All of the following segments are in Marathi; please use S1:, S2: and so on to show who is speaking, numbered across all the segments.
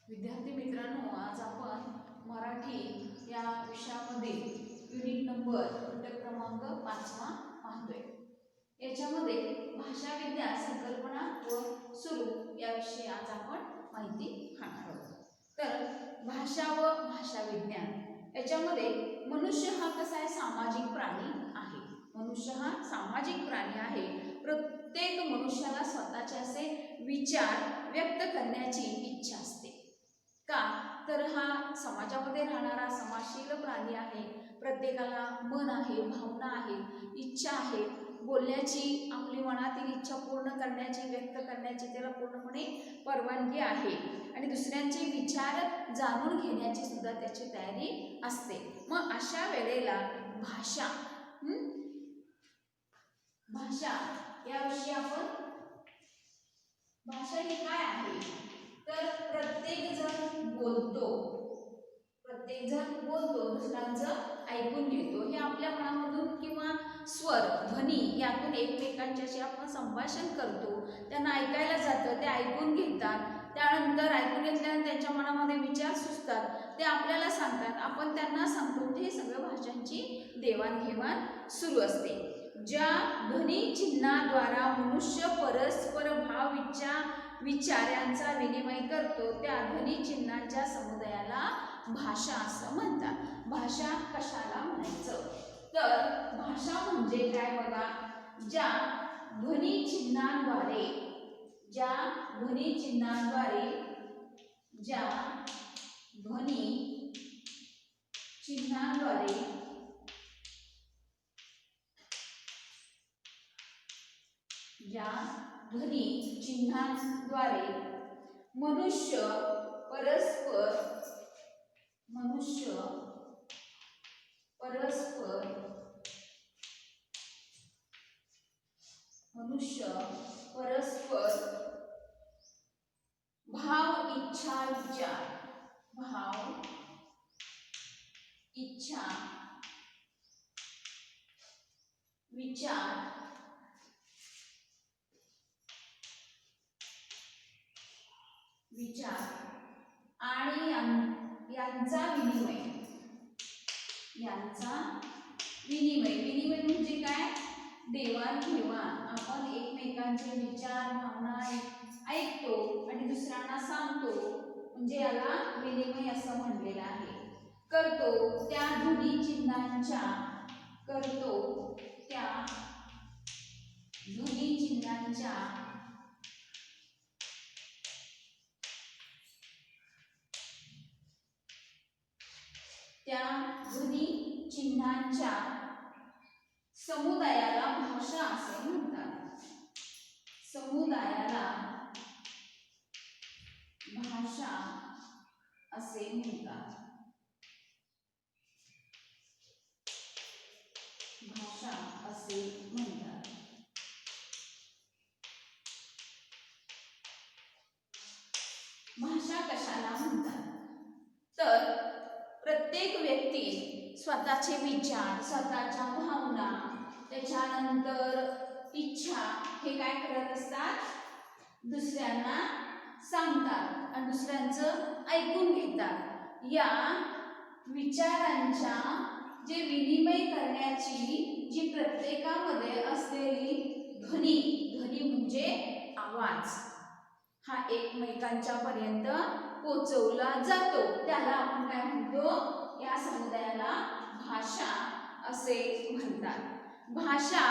S1: विद्यार्थी मित्रांनो, आज आपण मराठी या विषयामध्ये युनिट नंबर घटक क्रमांक 5 पाहतोय। याच्यामध्ये भाषा विज्ञान संकल्पना व स्वरूप याविषयी आज आपण माहिती घेणार आहोत। तर भाषा व भाषा विज्ञान याच्यामध्ये मनुष्य हा कसा आहे, सामाजिक प्राणी आहे। मनुष्य हा सामाजिक प्राणी आहे। प्रत्येक मनुष्याला स्वतःचे असे विचार व्यक्त करण्याची इच्छा असते। का तर हा समाजामध्ये राहणारा समाजशील प्राणी आहे। प्रत्येकाला मन आहे, भावना आहे, इच्छा आहे, बोलण्याची, आपली मनातील इच्छा पूर्ण करण्याची, व्यक्त करण्याची त्याला पूर्णपणे परवानगी आहे आणि दुसऱ्यांचे विचार जाणून घेण्याची सुद्धा त्याची तयारी असते। मग अशा वेळेला भाषा भाषा याविषयी आपण, भाषा ही काय आहे तर प्रत्येक जण बोलतो, दुसऱ्यांचं ऐकून घेतो। हे आपल्या मनामधून किंवा स्वर ध्वनी यातून एकमेकांच्याशी आपण संभाषण करतो। त्यांना ऐकायला जातं, ते ऐकून घेतात, त्यानंतर ऐकून घेतल्यानंतर त्यांच्या मनामध्ये विचार सुचतात, ते आपल्याला सांगतात, आपण त्यांना सांगतो। हे सगळं भाषांची देवाणघेवाण सुरू असते। ज्या ध्वनी चिन्हाद्वारा मनुष्य परस्पर भाव विचारांचा विनिमय करतो त्या ध्वनी चिन्हांच्या समुदायाला भाषा असं म्हणतात। भाषा कशाला म्हणायचं तर भाषा म्हणजे काय बघा, ज्या ध्वनी चिन्हांद्वारे मनुष्य परस्पर भाव इच्छा विचार आणि यांचा विनिमय म्हणजे काय, देवाणघेवाण। आपण एकमेकांचे विचार भावना ऐकतो आणि दुसऱ्यांना सांगतो, म्हणजे याला विनिमय असं म्हणलेलं आहे। करतो त्या ध्वनी चिन्हांच्या समुदायाला भाषा असे म्हणतात। भाषा कशाला म्हणतात तर प्रत्येक व्यक्ती स्वतःचे विचार, स्वतःच्या भावना, त्याच्यानंतर इच्छा हे काय करत असतात, दुसऱ्यांना सांगतात आणि दुसऱ्यांचं ऐकून घेतात। या विचारांच्या जे विनिमय करण्याची जी प्रत्येकामध्ये असलेली ध्वनी म्हणजे आवाज, हा एकमेकांच्या पर्यंत पोहोचवला जातो, त्याला आपण काय म्हणतो, या समुदायाला भाषा असे म्हणतात। भाषा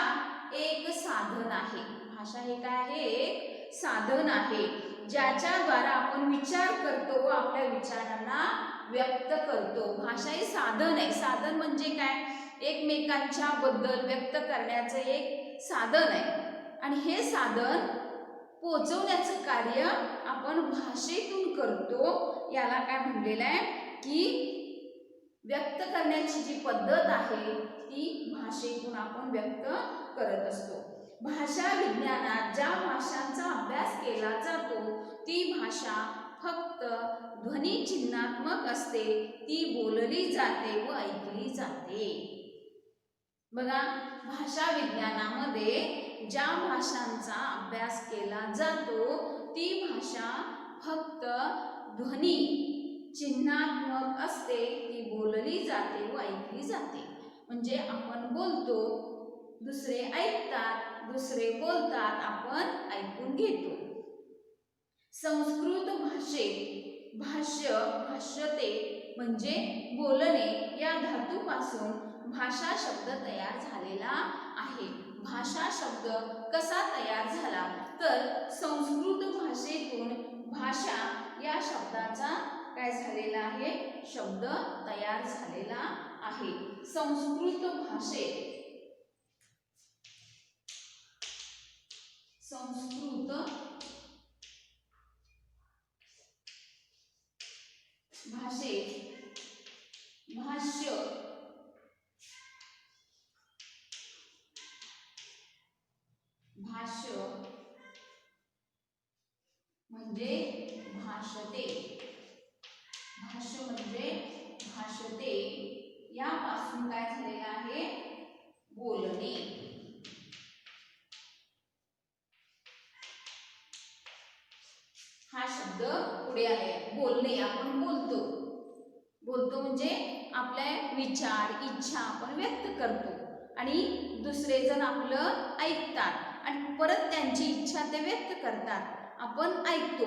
S1: एक साधन आहे। भाषा हे काय आहे, एक साधन आहे, ज्याच्याद्वारा आपण विचार करतो, आपल्या विचारांना व्यक्त करतो। भाषा हे साधन आहे। साधन म्हणजे काय, एकमेकांच्या बद्दल व्यक्त करण्याचं एक साधन आहे आणि हे साधन पोहोचवण्याचं कार्य आपण भाषेतून करतो। याला काय म्हणलेलं आहे की व्यक्त करण्याची जी पद्धत आहे ती भाषेतून आपण व्यक्त करत असतो। भाषा विज्ञानात ज्या भाषांचा अभ्यास केला जातो ती भाषा फक्त ध्वनी चिन्हात्मक असते, ती बोलली जाते व ऐकली जाते। बघा, भाषा विज्ञानामध्ये ज्या भाषांचा अभ्यास केला जातो ती भाषा फक्त ध्वनी चिन्हात्मक असते, ती बोलली जाते व ऐकली जाते. म्हणजे आपण बोलतो, दुसरे ऐकतात, दुसरे बोलतात, आपण ऐकून घेतो. संस्कृत भाषेत भाष्य, भाष्यते म्हणजे बोलणे या धातूपासून भाषा शब्द तयार झालेला आहे. भाषा शब्द कसा तयार झाला तर संस्कृत भाषेतून भाषा या शब्दाचा काय झालेला आहे, शब्द तयार झालेला आहे. संस्कृत भाषेत भाष्य म्हणजे भाषते, भाष्य म्हणजे भाषते यापासून काय झालेलं आहे, बोलणे. हा शब्द पुढे आले, बोलणे. आपण बोलतो, बोलतो म्हणजे आपले विचार, इच्छा आपण व्यक्त करतो आणि दुसरे जण आपलं ऐकतात आणि परत त्यांची इच्छा ते व्यक्त करतात, आपण ऐकतो.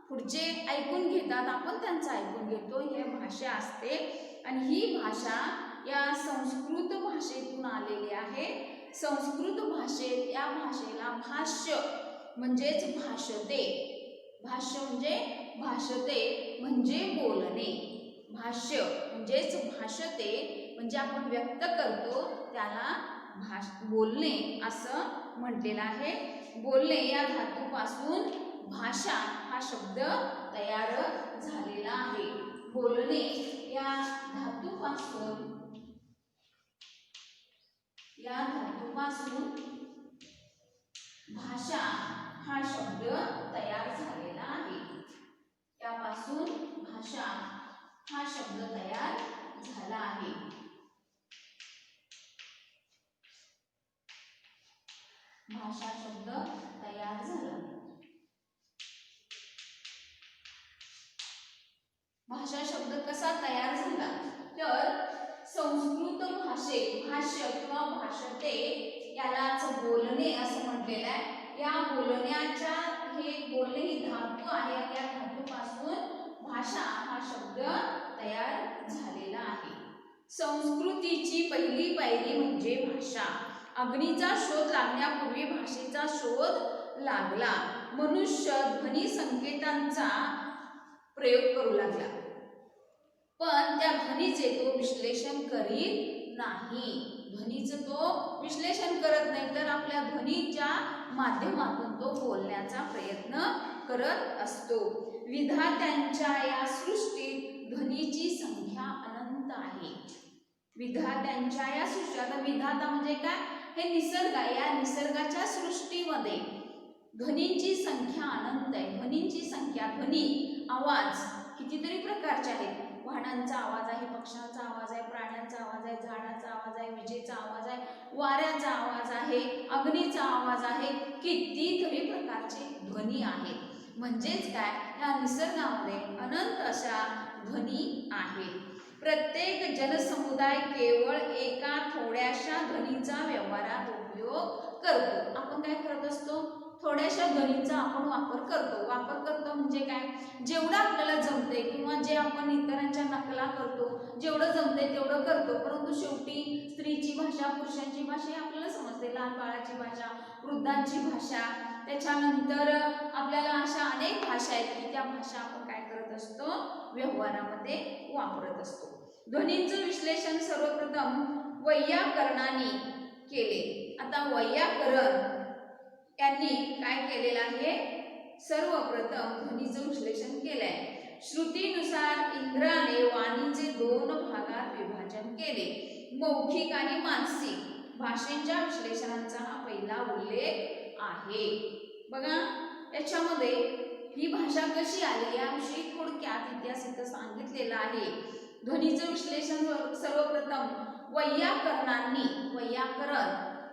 S1: पुढचे ऐकून घेतात, आपण त्यांचं ऐकून घेतो. ही भाषा असते आणि ही भाषा या संस्कृत भाषेतून आलेली आहे. संस्कृत भाषेत या भाषेला भाष्य म्हणजेच भाषते, भाष्य म्हणजे भाषते म्हणजे बोलणे, भाष्य म्हणजेच भाषते म्हणजे आपण व्यक्त करतो त्याला बोलणे असं म्हटलेलं आहे. बोलणे या धातूपासून भाषा हा शब्द तयार झालेला आहे. बोलणे या धातूपासून भाषा हा शब्द तयार झालेला आहे. त्यापासून भाषा हा शब्द तयार झाला आहे. भाषा शब्द तयार झाला. भाषा शब्द कसा तयार झाला तर संस्कृत भाषेत भाष्य किंवा भाषते यालाच बोलणे असं म्हटलेलं आहे. या बोलण्याच्या हे बोलणे ही धातू आहे, या धातूपासून भाषा हा शब्द तयार झालेला आहे. संस्कृतीची पहिली पायरी म्हणजे भाषा. अग्नीचा शोध लागण्यापूर्वी भाषेचा शोध लागला. मनुष्य ध्वनी संकेतांचा प्रयोग करू लागला, पण त्या ध्वनीचे तो विश्लेषण करीत नाही. ध्वनीचं तो विश्लेषण करत नाही, तर आपल्या ध्वनीच्या माध्यमातून तो बोलण्याचा प्रयत्न करत असतो. विधात्यांच्या या सृष्टीत ध्वनीची संख्या अनंत आहे. विधात्यांच्या या सृष्टी, आता विधाता म्हणजे काय, हे निसर्ग आहे. या निसर्गाच्या सृष्टीमध्ये ध्वनींची संख्या अनंत आहे. ध्वनींची संख्या, ध्वनी आवाज कितीतरी प्रकारचे आहेत. वाहनांचा आवाज आहे, पक्ष्यांचा आवाज आहे, प्राण्यांचा आवाज आहे, झाडाचा आवाज आहे, विजेचा आवाज आहे, वाऱ्याचा आवाज आहे, अग्नीचा आवाज आहे, कितीतरी प्रकारचे ध्वनी आहेत. म्हणजेच काय, या निसर्गामध्ये अनंत अशा ध्वनी आहेत. प्रत्येक जनसमुदाय केवळ एका थोड्याशा ध्वनीचा व्यवहारात उपयोग करतो. आपण काय करत असतो, थोड्याशा ध्वनीचा आपण वापर करतो म्हणजे काय, जेवढं आपल्याला जमते किंवा जे आपण इतरांच्या नकला करतो, जेवढं जमते तेवढं करतो. परंतु शेवटी स्त्रीची भाषा, पुरुषांची भाषा हे आपल्याला समजते, लहान बाळाची भाषा, वृद्धांची भाषा, त्याच्यानंतर आपल्याला अशा अनेक भाषा आहेत की त्या भाषा आपण काय करत असतो, व्यवहारामध्ये वापरत असतो. ध्वनींचं विश्लेषण सर्वप्रथम वैयाकरणाने केले. आता वैयाकरण यांनी काय केलेलं आहे, सर्वप्रथम ध्वनीचं विश्लेषण केलंय. श्रुतीनुसार इंद्राने वाणीचे 2 भागात विभाजन केले, मौखिक आणि मानसिक. भाषेच्या विश्लेषणाचा हा पहिला उल्लेख आहे. बघा याच्यामध्ये ही भाषा कशी आली याविषयी थोडक्यात इतिहास इथं सांगितलेला आहे. ध्वनीचं विश्लेषण सर्वप्रथम वैयाकरण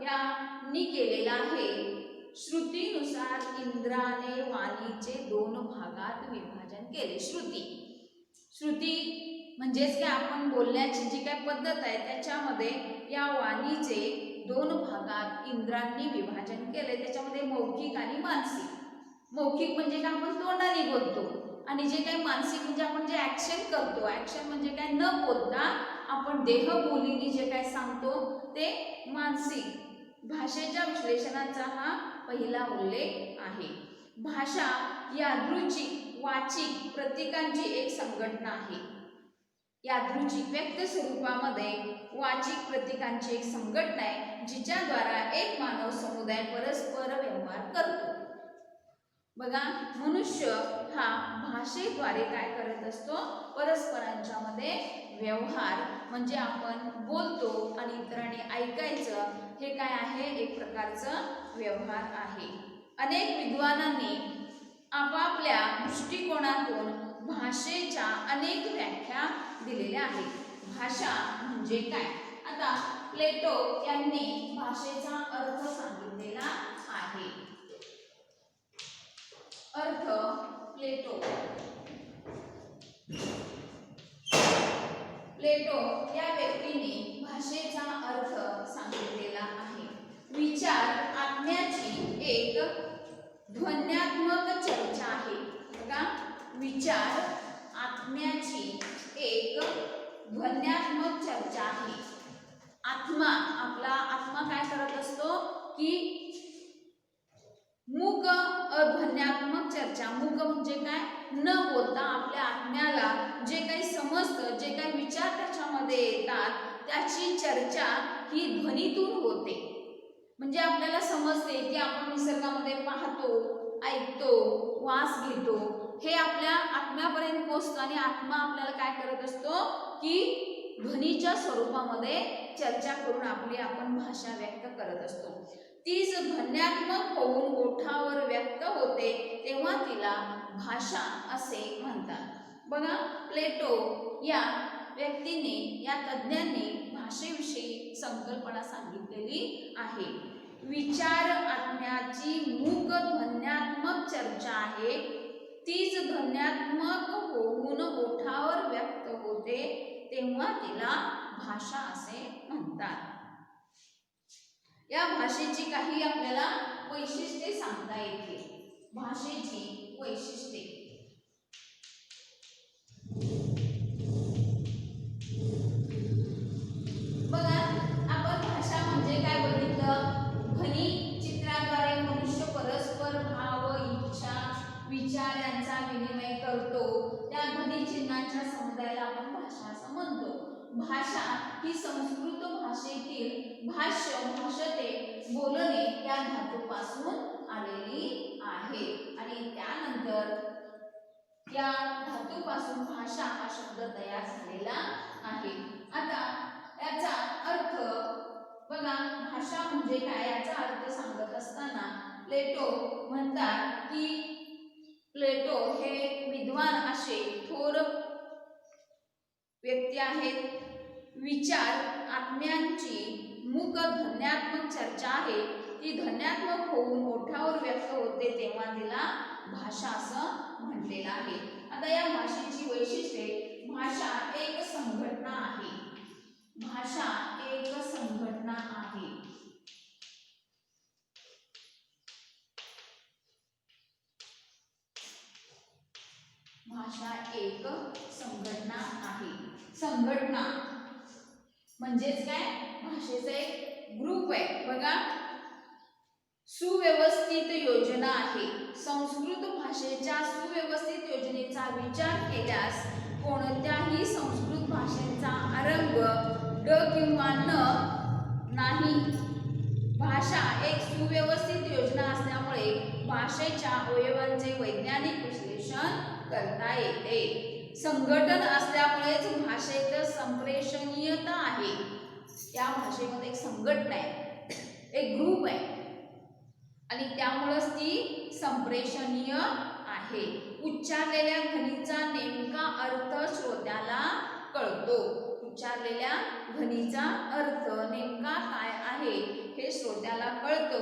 S1: यांनी केलेलं आहे. श्रुतीनुसार इंद्राने वाणीचे 2 भागात विभाजन केले. श्रुती, श्रुती म्हणजेच काय आपण बोलण्याची जी काय पद्धत आहे त्याच्यामध्ये या वाणीचे दोन भागात इंद्रांनी विभाजन केले. त्याच्यामध्ये मौखिक आणि मानसिक. मौखिक म्हणजे काय आपण तोंडाने बोलतो आणि जे काही मानसिक म्हणजे आपण जे ऍक्शन करतो. ऍक्शन म्हणजे काय न बोलता आपण देहबोलीने जे काय सांगतो ते मानसिक. भाषेच्या विश्लेषणाचा हा पहिला उल्लेख आहे. भाषा यादृच्छिक वाचिक प्रतीकांची एक संघटना आहे. यादृच्छिक व्यक्त स्वरूपामध्ये वाचिक प्रतीकांची एक संघटना आहे जिच्याद्वारा एक मानव समुदाय परस्पर व्यवहार करतो. बघा, मनुष्य हा भाषेद्वारे काय करत असतो, परस्परांच्या मध्ये व्यवहार म्हणजे आपण बोलतो आणि इतरांनी ऐकायचं, हे काय आहे, एक प्रकारचं व्यवहार आहे. अनेक विद्वानांनी आपापल्या दृष्टिकोनातून भाषेच्या अनेक व्याख्या दिलेल्या आहेत. भाषा म्हणजे काय? आता प्लेटो यांनी भाषेचा अर्थ सांगितलेला आहे. अर्थ प्लेटो या व्यक्तीने भाषेचा अर्थ सांगितलेला आहे. विचार आत्म्याची एक ध्वन्यात्मक चर्चा आहे. बघा, विचार आत्म्याची एक ध्वन्यात्मक चर्चा आहे. आत्मा, आपला आत्मा काय करत असतो की मूक अध्वन्यात्मक चर्चा. मूक म्हणजे काय, न बोलता आपल्या आत्म्याला जे काही समजतं, जे काही विचार त्याच्यामध्ये येतात त्याची चर्चा ही ध्वनीतून होते. म्हणजे आपल्याला समजते की आपण निसर्गामध्ये पाहतो, ऐकतो, वास घेतो, हे आपल्या आत्म्यापर्यंत पोहोचतं आणि आत्मा आपल्याला काय करत असतो की ध्वनीच्या स्वरूपामध्ये चर्चा करून आपण भाषा व्यक्त करत असतो. तीच ध्वन्यात्मक होऊन ओठावर व्यक्त होते तेव्हा तिला भाषा असे म्हणतात. बघा, प्लेटो या व्यक्तीने, या तज्ज्ञांनी भाषेविषयी संकल्पना सांगितलेली आहे. विचार आत्म्याची मूक ध्वन्यात्मक चर्चा आहे. तीच ध्वन्यात्मक होऊन ओठावर व्यक्त होते तेव्हा तिला भाषा असे म्हणतात. या भाषेची काही आपल्याला वैशिष्ट्ये सांगता येतील. भाषेची वैशिष्ट्ये, बघा, आपण भाषा म्हणजे काय बघितलं, ध्वनी चित्राद्वारे मनुष्य परस्पर भाव, इच्छा, विचार यांचा विनिमय करतो. त्या ध्वनी चिन्हांच्या समुदायाला आपण भाषा असं म्हणतो. भाषा ही संस्कृत भाषेतील भाष्य, भाषते, बोलणे या धातूपासून आलेली आहे आणि त्यानंतर या धातूपासून भाषा हा शब्द तयार झालेला आहे. आता याचा अर्थ बघा, भाषा म्हणजे काय याचा अर्थ सांगत असताना प्लेटो म्हणतात की प्लेटो हे विद्वान असे थोर व्यक्ती आहेत. विचार आत्म्यांची मूक ध्वन्यात्मक चर्चा आहे. ती ध्वन्यात्मक होऊन ओठावर व्यक्त होते तेव्हा तिला भाषा असं म्हटलेलं आहे. आता या भाषेची वैशिष्ट्ये, भाषा एक संघटना आहे. भाषा एक संघटना आहे. भाषा एक संघटना आहे. संघटना म्हणजेच काय, भाषेचा एक ग्रुप आहे. बघा, सुव्यवस्थित योजना आहे. संस्कृत भाषेच्या सुव्यवस्थित योजनेचा विचार केल्यास कोणत्याही संस्कृत भाषेचा आरंभ ड किंवा न नाही. भाषा एक सुव्यवस्थित योजना असल्यामुळे भाषेच्या अवयवांचे वैज्ञानिक विश्लेषण करता येते. संघटन असल्यामुळेच भाषेत संप्रेषणीयता आहे. या भाषेमध्ये एक संघटना आहे, एक ग्रुप आहे आणि त्यामुळेच ती संप्रेषणीय आहे. उच्चारलेल्या ध्वनीचा नेमका अर्थ श्रोत्याला कळतो. उच्चारलेल्या ध्वनीचा अर्थ नेमका काय आहे हे श्रोत्याला कळतो.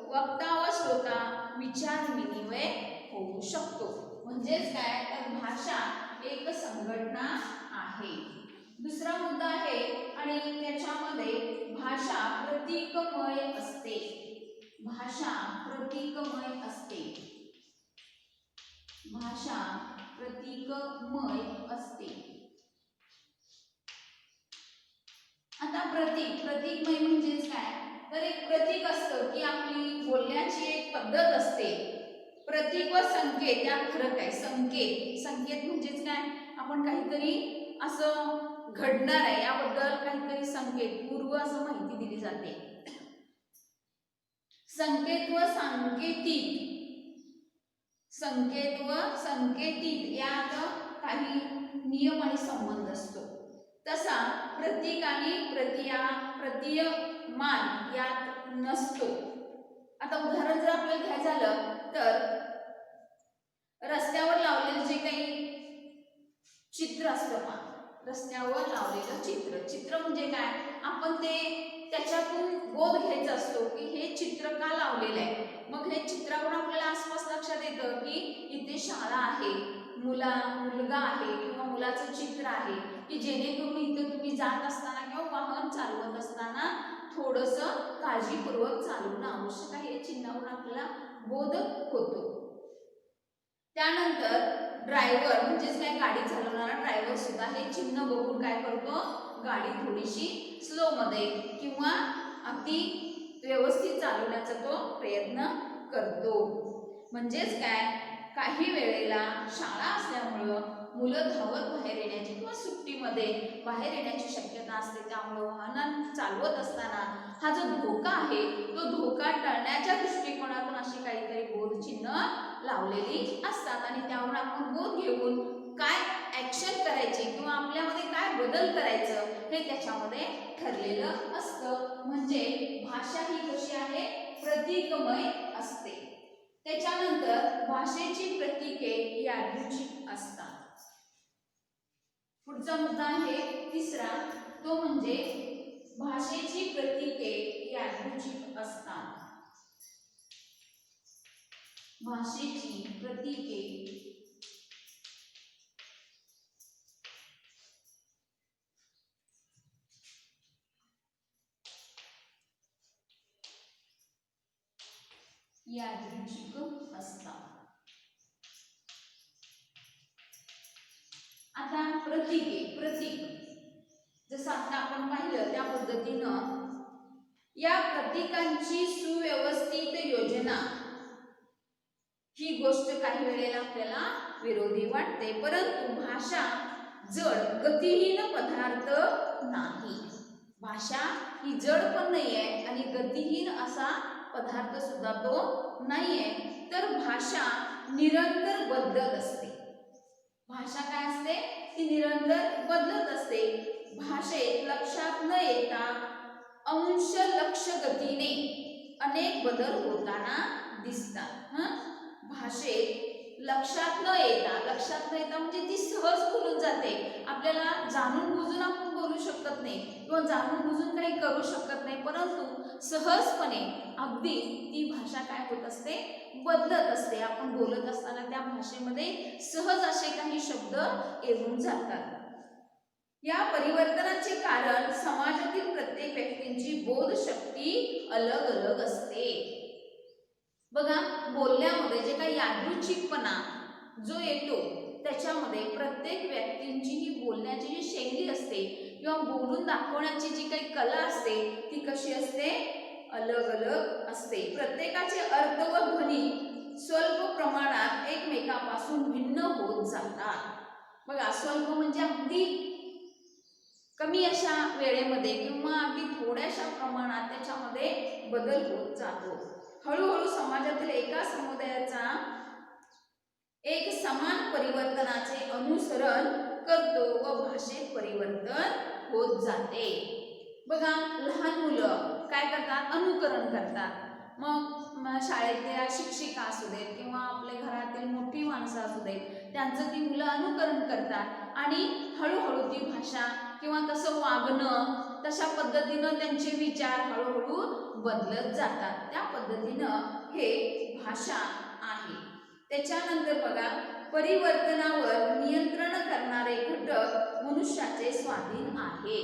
S1: वक्ता व श्रोता विचार विनिमय होऊ शकतो. म्हणजेच काय, तर भाषा एक संघटना आहे. दुसरा मुद्दा आहे आणि त्याच्यामध्ये भाषा प्रतीकमय असते. भाषा प्रतीकमय असते. भाषा प्रतीकमय असते. आता प्रतीकमय म्हणजेच काय, तर एक प्रतीक असतं की आपली बोलण्याची एक पद्धत असते. प्रतीक व संकेत यात फरक आहे. संकेत म्हणजेच काय, आपण काहीतरी असं घडणार आहे याबद्दल काहीतरी संकेत पूर्व असं माहिती दिली जाते. संकेत व संकेतित यात काही नियम आणि संबंध असतो. तसा प्रतीक आणि प्रतीयमान यात नसतो. आता उदाहरण जर आपल्याला घ्यायचं झालं तर रस्त्यावर लावलेलं जे काही चित्र असतं पहा, रस्त्यावर लावलेलं चित्र म्हणजे काय, आपण ते त्याच्यातून बोध घ्यायचा असतो की हे चित्र का लावलेलं आहे. मग हे चित्रावरून आपल्याला आसपास लक्षात येतं की इथे शाळा आहे, मुलगा आहे किंवा मुलाचं चित्र आहे, की जेणेकरून इथे तुम्ही जात असताना किंवा वाहन चालवत असताना थोडंसं काळजीपूर्वक चालवणं आवश्यक आहे. या चिन्हावरून आपल्याला बोध होतो. त्यानंतर ड्रायव्हर म्हणजेच काय, गाडी चालवणारा ड्रायव्हर सुद्धा हे चिन्ह बघून काय करतो, गाडी थोडीशी स्लो मध्ये किंवा अगदी व्यवस्थित चालवण्याचा तो प्रयत्न करतो. म्हणजेच काय, काही वेळेला शाळा असल्यामुळं मुलं धावत बाहेर येण्याची किंवा सुट्टीमध्ये बाहेर येण्याची शक्यता असते. त्यामुळे वाहन चालवत असताना हा जो धोका आहे तो धोका टाळण्याच्या दृष्टिकोनातून अशी काहीतरी बोधचिन्ह लावलेली असतात आणि त्यावर आपण बोध घेऊन काय ऍक्शन करायची किंवा आपल्यामध्ये काय बदल करायचं हे त्याच्यामध्ये ठरलेलं असतं. म्हणजे भाषा ही कशी आहे, प्रतीकमय असते. त्याच्यानंतर भाषेची प्रतीके यादृच्छिक असतात. पुढचा मुद्दा आहे तिसरा, तो म्हणजे भाषेची प्रतीके यादृच्छिक असतात. भाषेची प्रतीके यादृच्छिक असतात. आता प्रतीक जसं आता आपण पाहिलं त्या पद्धतीनं या प्रतीकांची सुव्यवस्थित योजना ही गोष्ट काही वेळेला आपल्याला विरोधी वाटते, परंतु भाषा जड गतिहीन पदार्थ नाही. भाषा ही जड पण नाहीये आणि गतिहीन असा पदार्थ सुद्धा तो नाहीये. तर भाषा निरंतर बदलत असते. भाषा काय असते, ती निरंतर बदलत असते. भाषेत लक्षात न येता अंश लक्ष गतीने अनेक बदल होताना दिसतात. भाषेत लक्षात न येता म्हणजे ती सहज बोलून जाते. आपल्याला जाणून बुजून आपण बोलू शकत नाही किंवा जाणून बुजून काही करू शकत नाही, परंतु सहजपणे अगदी ती भाषा काय होत असते, बदलत असते. आपण बोलत असताना त्या भाषेमध्ये सहज असे काही शब्द येऊन जातात. या परिवर्तनाचे कारण समाजातील प्रत्येक व्यक्तींची बोधशक्ती अलग अलग असते. बघा, बोलण्यामध्ये जे काही यादृच्छिकपणा जो येतो त्याच्यामध्ये प्रत्येक व्यक्तींची ही बोलण्याची जी शैली असते किंवा बोलून दाखवण्याची जी काही कला असते ती कशी असते, अलग अलग असते. प्रत्येकाचे अर्थ व ध्वनी स्वल्प प्रमाणात एकमेकांपासून भिन्न होत जातात. बघा, स्वल्प म्हणजे अगदी कमी अशा वेळेमध्ये किंवा अगदी थोड्याशा प्रमाणात त्याच्यामध्ये बदल होत जातो. हळूहळू समाजातील एका समुदायाचा एक समान परिवर्तनाचे अनुसरण करतो व भाषेत परिवर्तन होत जाते. बघा, लहान मुलं काय करतात, अनुकरण करतात. मग शाळेतल्या शिक्षिका असू देत किंवा आपल्या घरातील मोठी माणसं असू देत, त्यांचं ती मुलं अनुकरण करतात आणि हळूहळू ती भाषा किंवा तसं वागणं, तशा पद्धतीनं त्यांचे विचार हळूहळू बदलत जातात. त्या पद्धतीनं हे भाषा आहे. त्याच्यानंतर बघा, परिवर्तनावर स्वाधीन आहे.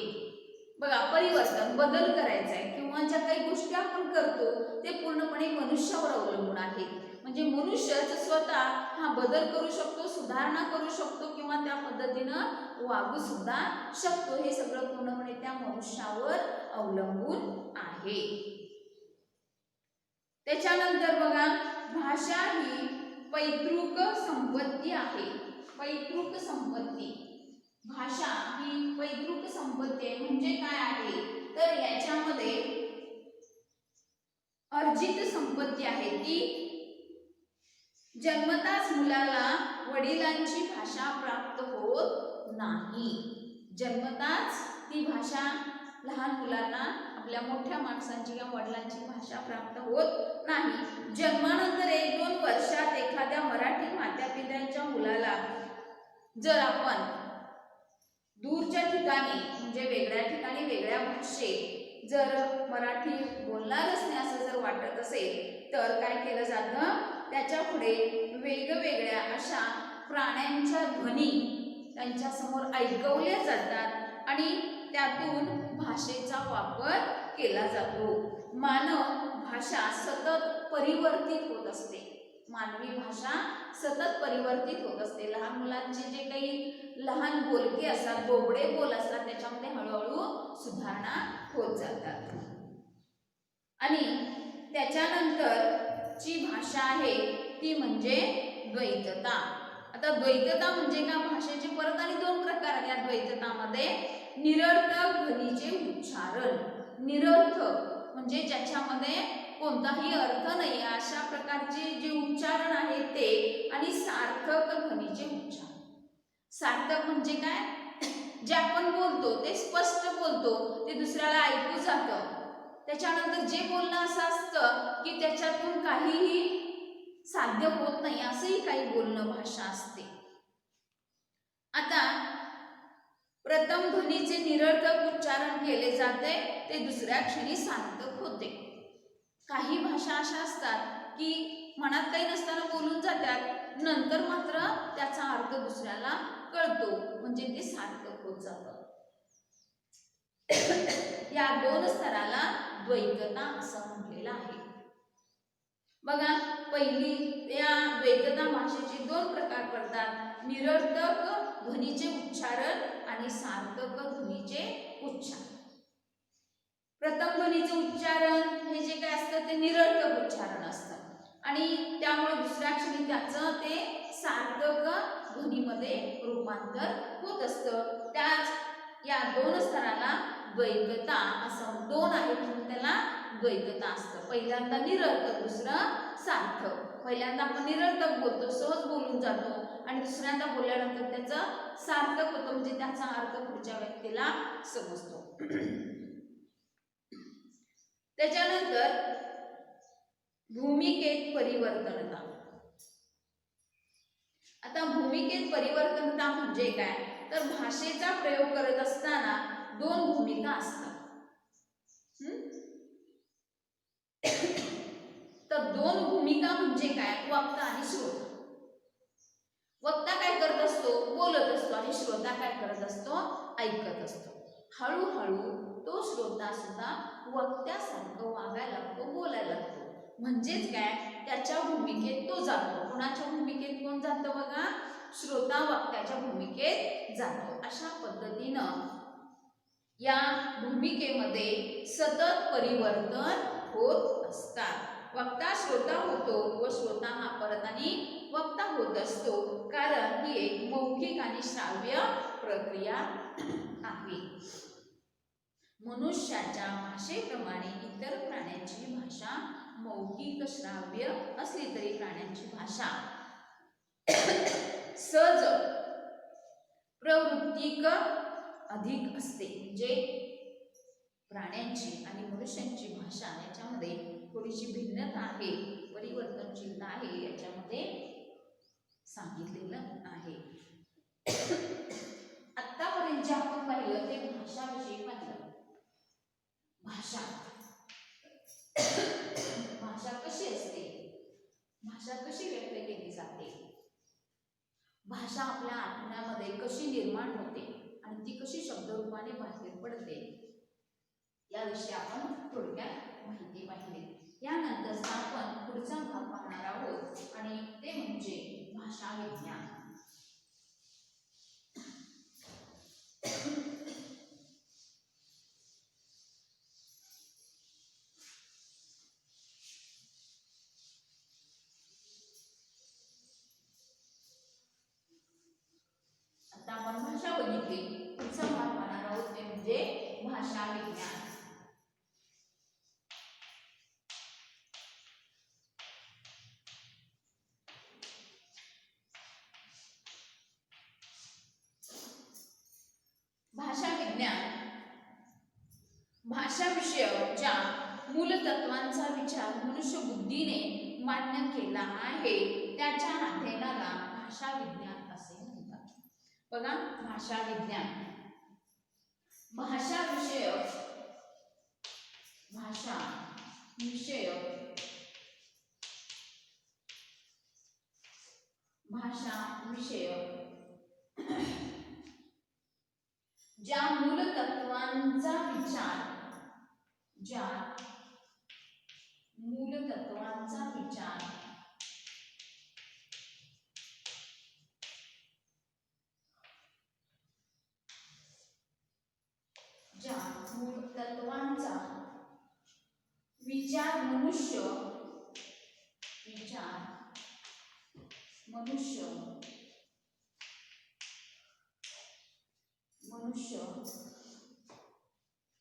S1: बघा, परिवर्तन, बदल करायचा आहे किंवा ज्या काही गोष्टी आपण करतो ते पूर्णपणे मनुष्यावर अवलंबून आहे. म्हणजे मनुष्य स्वतः हा बदल करू शकतो, सुधारणा करू शकतो किंवा त्या पद्धतीनं वागू सुद्धा शकतो. हे सगळं पूर्णपणे त्या मनुष्यावर अवलंबून आहे. त्याच्यानंतर बघा, भाषा ही पैतृक संपत्ती आहे. पैतृक संपत्ती, भाषा ही पैतृक संपत्ती आहे. म्हणजे काय आहे तर याच्यामध्ये अर्जित संपत्ती आहे. ती जन्मताच मुलाला वडिलांची भाषा प्राप्त होत नाही. जन्मताच ती भाषा लहान मुलांना आपल्या मोठ्या माणसांची किंवा वडिलांची भाषा प्राप्त होत नाही. जन्मानंतर 1-2 वर्षात एखाद्या मराठी मातापित्यांच्या मुलाला जर आपण दूरच्या ठिकाणी म्हणजे वेगळ्या ठिकाणी वेगळ्या भाषेत जर मराठी बोलणारच नाही असं जर वाटत असेल तर काय केलं जातं, त्याच्या पुढे वेगवेगळ्या अशा प्राण्यांच्या ध्वनी त्यांच्या समोर ऐकवल्या जातात आणि त्यातून भाषेचा वापर केला जातो. मानव भाषा सतत परिवर्तित होत असते. मानवी भाषा सतत परिवर्तित होत असते. लहान मुलांचे जे काही लहान बोलके असतात, बोबडे बोल असतात, त्याच्यामध्ये हळूहळू सुधारणा होत जातात. आणि त्याच्यानंतर जी भाषा आहे ती म्हणजे द्वैतता. आता द्वैतता म्हणजे का, भाषेचे परत आणि 2 प्रकार आहेत. या द्वैततामध्ये निरर्थक ध्वनीचे उच्चारण, निरर्थक म्हणजे ज्याच्यामध्ये कोणताही अर्थ नाही अशा प्रकारचे जे उच्चारण आहेत ते, आणि सार्थक ध्वनीचे उच्चारण. सार्थक म्हणजे काय, जे आपण बोलतो ते स्पष्ट बोलतो, ते दुसऱ्याला ऐकू जातं. त्याच्यानंतर जे बोलणं असं असतं की त्याच्यातून काहीही साध्य होत नाही असंही काही बोलणं भाषा असते. आता प्रथम ध्वनीचे निरर्थक उच्चारण केले जाते, ते दुसऱ्या क्षणी सार्थक होते. काही भाषा अशा असतात की मनात काही नसताना बोलून जातात, नंतर मात्र त्याचा अर्थ दुसऱ्याला कळतो, म्हणजे ते सार्थक होत जातं. या 2 स्तराला द्वैतता असं म्हटलेलं आहे. बघा, पहिली या द्वैतता भाषेचे 2 प्रकार पडतात, निरर्थक ध्वनीचे उच्चारण आणि सार्थक ध्वनीचे उच्चारण. प्रथम ध्वनीचे उच्चारण हे जे काय असतं ते निरर्थक उच्चारण असतं आणि त्यामुळे दुसऱ्या क्षणी त्याचं ते सार्थक ध्वनीमध्ये रूपांतर होत असतं. त्याच या 2 स्तराला द्वैतता असं 2 आहेत म्हणून त्याला द्वैतता असतं. पहिल्यांदा निरर्थक, दुसरं सार्थक. पहिल्यांदा आपण निरर्थक बोलतो, सहज बोलून जातो, आणि दुसऱ्यांदा बोलल्यानंतर त्याचं सार्थक होतं, म्हणजे त्याचा अर्थ पुढच्या व्यक्तीला समजतो. त्याच्यानंतर भूमिकेत परिवर्तनता. आता भूमिकेत परिवर्तनता म्हणजे काय तर भाषेचा प्रयोग करत असताना 2 भूमिका असतात. तर 2 भूमिका म्हणजे काय, वक्ता आणि श्रोता. वक्ता काय करत असतो, बोलत असतो, आणि श्रोता काय करत असतो, ऐकत असतो. हळूहळू तो श्रोता सुद्धा वक्त्यासारखं वागायला लागतो, बोलायला लागतो. म्हणजेच काय, त्याच्या भूमिकेत तो जातो. कोणाच्या भूमिकेत कोण जातं बघा, श्रोता वक्त्याच्या भूमिकेत जातो. अशा पद्धतीनं या भूमिकेमध्ये सतत परिवर्तन होत असतात. वक्ता श्रोता होतो व श्रोता हा परत आणि वक्ता होत असतो, कारण ही एक मौखिक आणि श्राव्य प्रक्रिया आहे. मनुष्याच्या भाषेप्रमाणे इतर प्राण्यांची भाषा मौखिक श्राव्य असली तरी प्राण्यांची भाषा सहज प्रवृत्तिक अधिक असते. म्हणजे प्राण्यांची आणि मनुष्यांची भाषा याच्यामध्ये थोडीशी भिन्नता आहे, परिवर्तनशीलता आहे, याच्यामध्ये सांगितलेलं आहे. आतापर्यंत जे आपण पाहिलं ते भाषाविषयी पाहिलं. भाषा भाषा कशी असते, भाषा कशी व्यक्त केली जाते, भाषा आपल्या आत्म्यामध्ये कशी निर्माण होते, आणि ती कशी शब्दरूपाने बाहेर पडते याविषयी आपण थोडक्यात माहिती पाहिली. यानंतर आपण पुढचा भाग पाहणार आहोत आणि ते म्हणजे भाषा विज्ञान. आता आपण भाषा बघितली, पुढचा भाग पाहणार आहोत ते म्हणजे भाषा विज्ञान. भाषा विज्ञान भाषा विषयक ज्या मूलतत्वांचा विचार मनुष्य बुद्धीने मान्य केला आहे त्याच्या अध्ययनाला भाषा विज्ञान असे म्हणतात. बघा, भाषा विज्ञान भाषा विषयक ज्या मूलतत्वांचा विचार मनुष्य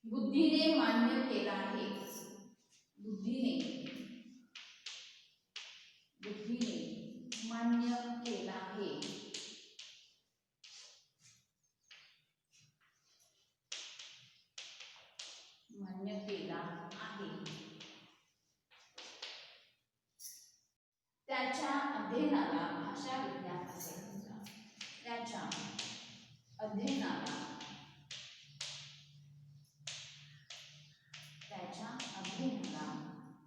S1: बुद्धीने मान्य केला आहे. बुद्धीने मान्य केला आहे. त्याच्या अध्ययनाला भाषा विज्ञान असे म्हणतात. त्याच्या अध्ययनाला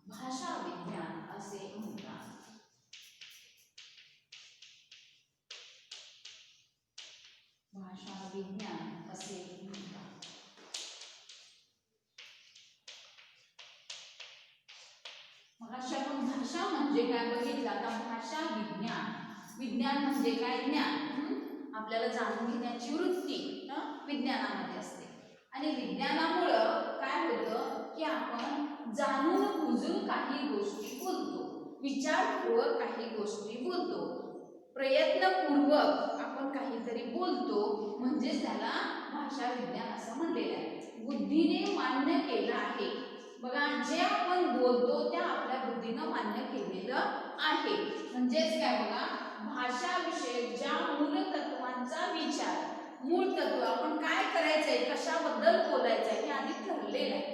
S1: भाषा विज्ञान असे म्हणतात. भाषा विज्ञान असे म्हणतात. भाषा म्हणजे काय बघितलं. आता भाषा विज्ञान म्हणजे काय, ज्ञान, आपल्याला जाणून घेण्याची वृत्ती विज्ञानामध्ये असते. आणि विज्ञानामुळं काय होतं की आपण जाणून बुजून काही गोष्टी बोलतो, विचारपूर्वक काही गोष्टी बोलतो, प्रयत्नपूर्वक आपण काहीतरी बोलतो, म्हणजेच त्याला भाषा विज्ञान असं म्हणलेलं आहे. बुद्धीने मान्य केलं आहे. बघा, जे आपण बोलतो त्या आपल्या बुद्धीनं मान्य केलेलं आहे. म्हणजेच काय, बघा, भाषा विषयक ज्या मूलतत्वांचा विचार, मूळ तत्व आपण काय करायचंय, कशाबद्दल बोलायचंय हे आधी ठरलेलं आहे.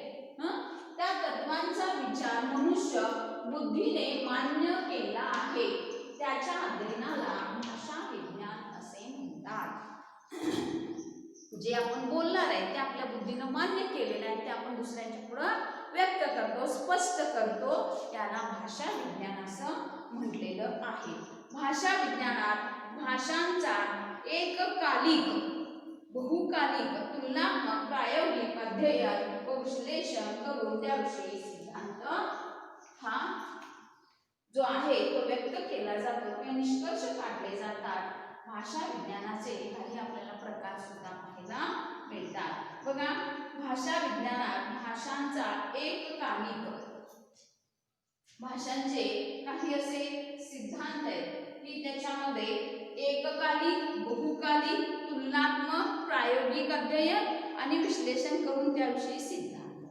S1: त्या तत्वांचा विचार मनुष्य बुद्धीने मान्य केला आहे त्याच्या अध्ययनाला भाषा विज्ञान असे म्हणतात. जे आपण बोलणार आहे ते आपल्या बुद्धीनं मान्य केलेलं आहे, ते आपण दुसऱ्यांच्या पुढं व्यक्त करतो, स्पष्ट करतो, याला भाषा विज्ञान असं म्हटलेलं आहे. भाषा विज्ञानात भाषांचा एककालिक, बहुकालिक, तुलनात्मक, प्रायोगिक अध्ययन व विश्लेषण करून त्याविषयी सिद्धांत हा जो आहे तो व्यक्त केला जातो किंवा निष्कर्ष काढले जातात. भाषा विज्ञानाचे काही आपल्याला प्रकार सुद्धा पाहायला मिळतात. बघा, भाषा विज्ञानात भाषांचा एककालिक, भाषांचे काही असे सिद्धांत आहेत की त्याच्यामध्ये एककालिक, बहुकालिक, तुलनात्मक, प्रायोगिक अध्ययन आणि विश्लेषण करून त्याविषयी सिद्धांत,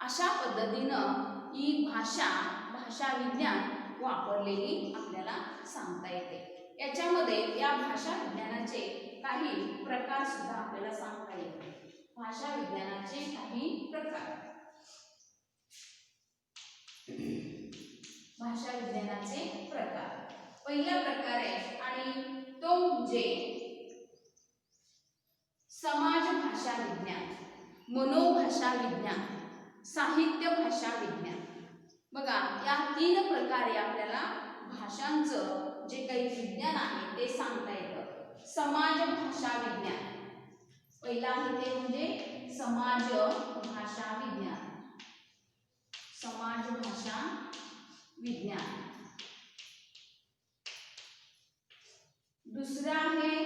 S1: अशा पद्धतीनं ही भाषा विज्ञान वापरलेली आपल्याला सांगता येते. याच्यामध्ये या भाषा विज्ञानाचे काही प्रकार सुद्धा आपल्याला सांगता येते. भाषा विज्ञानाचे काही प्रकार. भाषा विज्ञानाचे प्रकार, पहिला प्रकार आहे आणि तो म्हणजे समाज भाषा विज्ञान, मनोभाषा विज्ञान, साहित्य भाषा विज्ञान. बघा, या तीन प्रकारे आपल्याला भाषांचं जे काही विज्ञान आहे ते सांगता येतं. समाज भाषा विज्ञान, पहिला आहे ते म्हणजे समाज भाषा विज्ञान. समाज भाषा विज्ञान. दुसरा आहे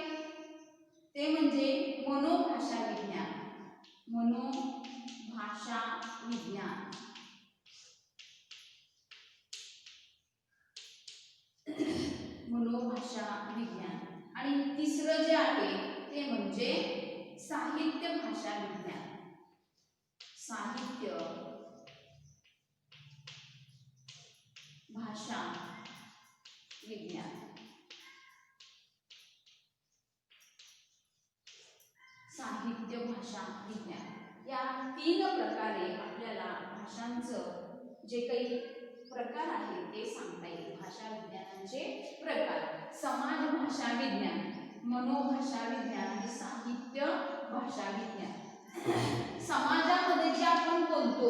S1: ते म्हणजे मनोभाषा विज्ञान. मनोभाषा विज्ञान. मनोभाषा विज्ञान. आणि तिसरं जे आहे ते म्हणजे साहित्य भाषा विज्ञान. साहित्य भाषा विज्ञान. साहित्य भाषा विज्ञान या तीन प्रकारे आपल्याला भाषांचं जे काही प्रकार आहेत ते सांगता येईल. भाषा विज्ञानाचे प्रकार समाज भाषा विज्ञान, मनोभाषा विज्ञान आणि साहित्य भाषा विज्ञान. समाजामध्ये जे आपण बोलतो,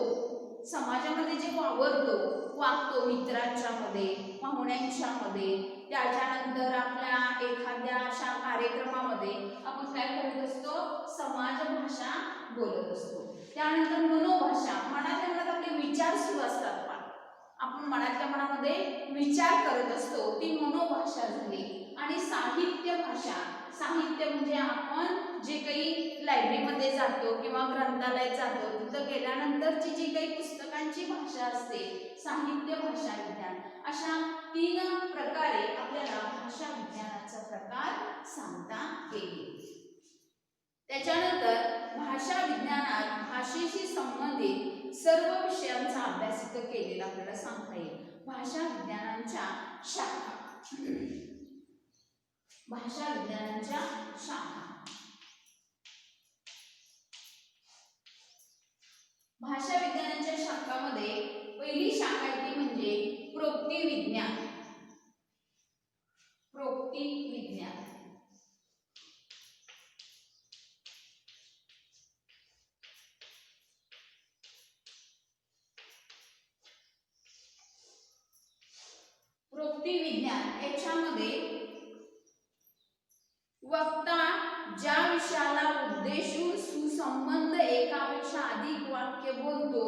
S1: समाजामध्ये जे वागतो मित्रांच्या मध्ये, पाहुण्यांच्या मध्ये, त्याच्यानंतर आपल्या एखाद्या अशा कार्यक्रमामध्ये आपण काय करत असतो, समाज भाषा बोलत असतो. त्यानंतर मनोभाषा, मनातल्या मनात आपले विचार सुरू असतात, आपण मनातल्या मनामध्ये विचार करत असतो, ती मनोभाषा झाली. आणि साहित्य भाषा, साहित्य म्हणजे आपण जे काही लायब्ररीमध्ये जातो किंवा ग्रंथालयात जातो, तिथं गेल्यानंतरची जी काही पुस्तकांची भाषा असते, साहित्य भाषा विज्ञान. अशा तीन प्रकारे आपल्याला भाषा विज्ञानाचा प्रकार सांगता येईल. त्याच्यानंतर भाषा विज्ञानात भाषेशी संबंधित सर्व विषयांचा अभ्यास इथं केलेला आपल्याला सांगता येईल. भाषा विज्ञानाच्या शाखा, भाषा विज्ञानाच्या शाखा. भाषा विज्ञानाच्या शाखामध्ये पहिली शाखा ती म्हणजे प्रोक्ती विज्ञान. प्रोक्ती विज्ञान. प्रोक्ती विज्ञान याच्यामध्ये वक्ता ज्या विषयाला उद्देशून सुसंबंध एकापेक्षा अधिक वाक्य बोलतो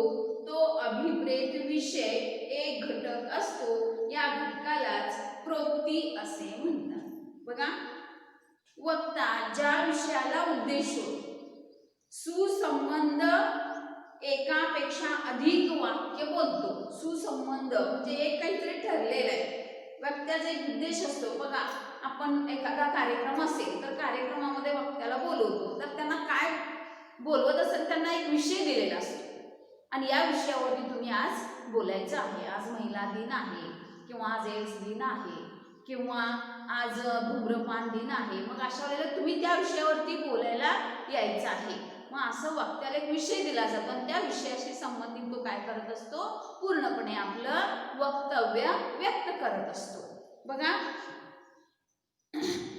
S1: तो अभिप्रेत विषय एक घटक असतो. या घटकालाच प्रोक्ती असे म्हणतात. बघा, वक्ता ज्या विषयाला उद्देशून सुसंबंध एकापेक्षा अधिक वाक्य बोलतो. सुसंबंध म्हणजे एक काहीतरी ठरलेलं आहे, वक्त्याचा एक उद्देश असतो. बघा, आपण एखादा कार्यक्रम असेल तर कार्यक्रमामध्ये वक्त्याला बोलवतो, तर त्यांना काय बोलवत असेल, त्यांना एक विषय दिलेला असतो आणि या विषयावरती तुम्ही आज बोलायचं आहे. आज महिला दिन आहे किंवा आज एड्स दिन आहे किंवा आज धूम्रपान दिन आहे. मग अशा वेळेला तुम्ही त्या विषयावरती बोलायला यायचं आहे. मग असं वक्त्याला एक विषय दिला जातो आणि त्या विषयाशी संबंधित तो काय करत असतो, पूर्णपणे आपलं वक्तव्य व्यक्त करत असतो. बघा,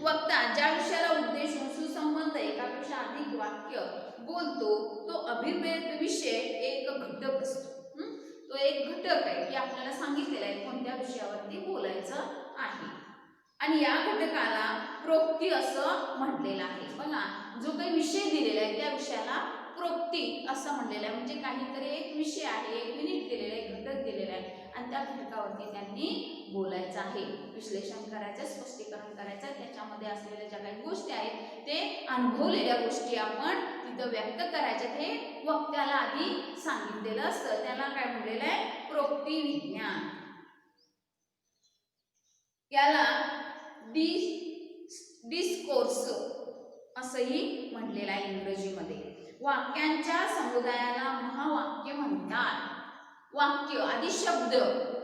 S1: वक्ता ज्या विषयाला उद्देशून सुसंबंध एकापेक्षा अधिक वाक्य बोलतो तो अभिप्रेत विषय एक घटक असतो. तो एक घटक आहे की आपल्याला सांगितलेला आहे कोणत्या विषयावरती बोलायचं आहे आणि या घटकाला प्रोक्ती असं म्हटलेलं आहे. बघा, जो काही विषय दिलेला आहे त्या विषयाला प्रोक्ती असं म्हटलेलं आहे. म्हणजे काहीतरी एक विषय आहे, एक युनिट दिलेलं आहे, घटक दिलेला आहे आणि त्या घटकावरती त्यांनी बोलायचं आहे, विश्लेषण करायचं, स्पष्टीकरण करायचं. त्याच्यामध्ये असलेल्या ज्या काही गोष्टी आहेत ते अनुभवलेल्या गोष्टी आपण तिथं व्यक्त करायच्या. हे वक्त्याला आधी सांगितलेलं असतं. त्याला काय म्हटलेलं आहे, प्रोक्ती विज्ञान. याला डिस्कोर्स असंही म्हटलेलं आहे इंग्रजीमध्ये. वाक्यांच्या समुदायाला महावाक्य म्हणतात. वाक्य आधी शब्द,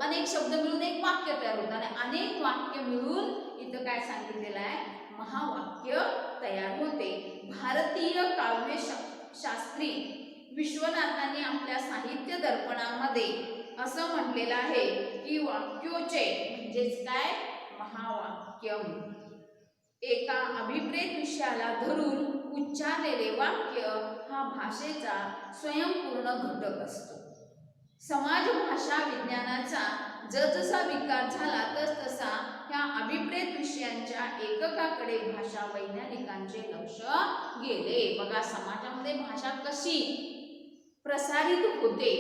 S1: अनेक शब्द मिळून एक वाक्य तयार होतं आणि अनेक वाक्य मिळून इथं काय सांगितलेलं आहे, महावाक्य तयार होते. भारतीय काव्यशास्त्री विश्वनाथांनी आपल्या साहित्य दर्पणामध्ये असं म्हटलेलं आहे की वाक्योचे म्हणजेच काय, महावाक्य. एका अभिप्रेत विषयाला धरून उच्चारलेले वाक्य हा भाषेचा स्वयंपूर्ण घटक असतो. समाज भाषा विज्ञानाचा जसजसा विकास झाला तसतसा ह्या अभिप्रेत विषयांच्या एककाकडे भाषा वैज्ञानिकांचे लक्ष गेले. बघा, समाजामध्ये भाषा कशी प्रसारित होते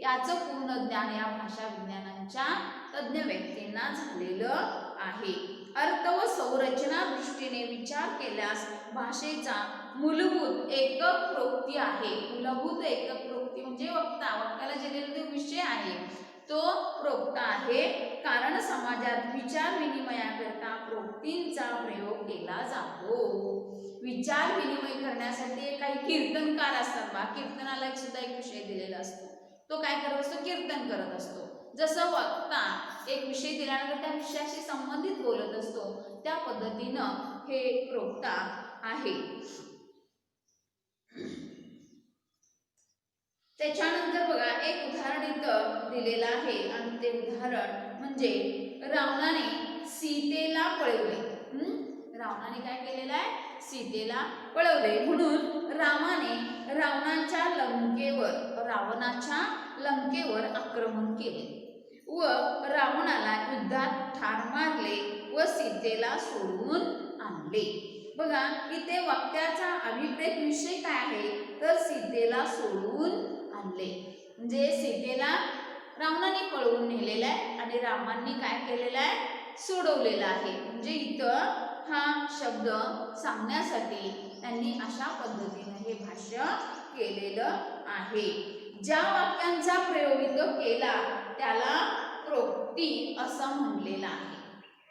S1: याचं पूर्ण ज्ञान या भाषा विज्ञानांच्या तज्ज्ञ व्यक्तींना झालेलं आहे. अर्थ व संरचना दृष्टीने विचार केल्यास भाषेचा मूलभूत एकक प्रोक्ती आहे. मूलभूत एकक प्रोक्ती म्हणजे वक्ता, वक्त्याला दिलेला जो विषय आहे तो प्रोक्ता आहे. कारण समाजात विचार विनिमयाकरता प्रोक्तींचा प्रयोग केला जातो. विचार विनिमय करण्यासाठी काही कीर्तनकार असतात बा, कीर्तनाला सुद्धा एक विषय दिलेला असतो. तो काय करत असतो? कीर्तन करत असतो. जसं वक्ता एक विषय दिल्यानंतर त्या विषयाशी संबंधित बोलत असतो, त्या पद्धतीनं हे प्रोक्ता आहे. त्याच्यानंतर बघा, एक उदाहरण इथं दिलेलं आहे आणि ते उदाहरण म्हणजे रावणाने सीतेला पळवले. रावणाने काय केलेलं आहे? सीतेला पळवले. म्हणून रामाने रावणाच्या लंकेवर आक्रमण केले व रावणाला युद्धात ठार मारले व सीतेला सोडून आणले. बघा, इथे वाक्याचा अभिप्रेत विषय काय आहे तर सीतेला सोडून आणले. म्हणजे सीतेला रावणाने पळवून नेलेला आहे आणि रामांनी काय केलेलं आहे? सोडवलेला आहे. म्हणजे इथं हा शब्द सांगण्यासाठी त्यांनी अशा पद्धतीने हे भाष्य केलेलं आहे. ज्या वाक्यांचा प्रयोग इथं केला त्याला प्रोक्ती असं म्हणलेलं आहे.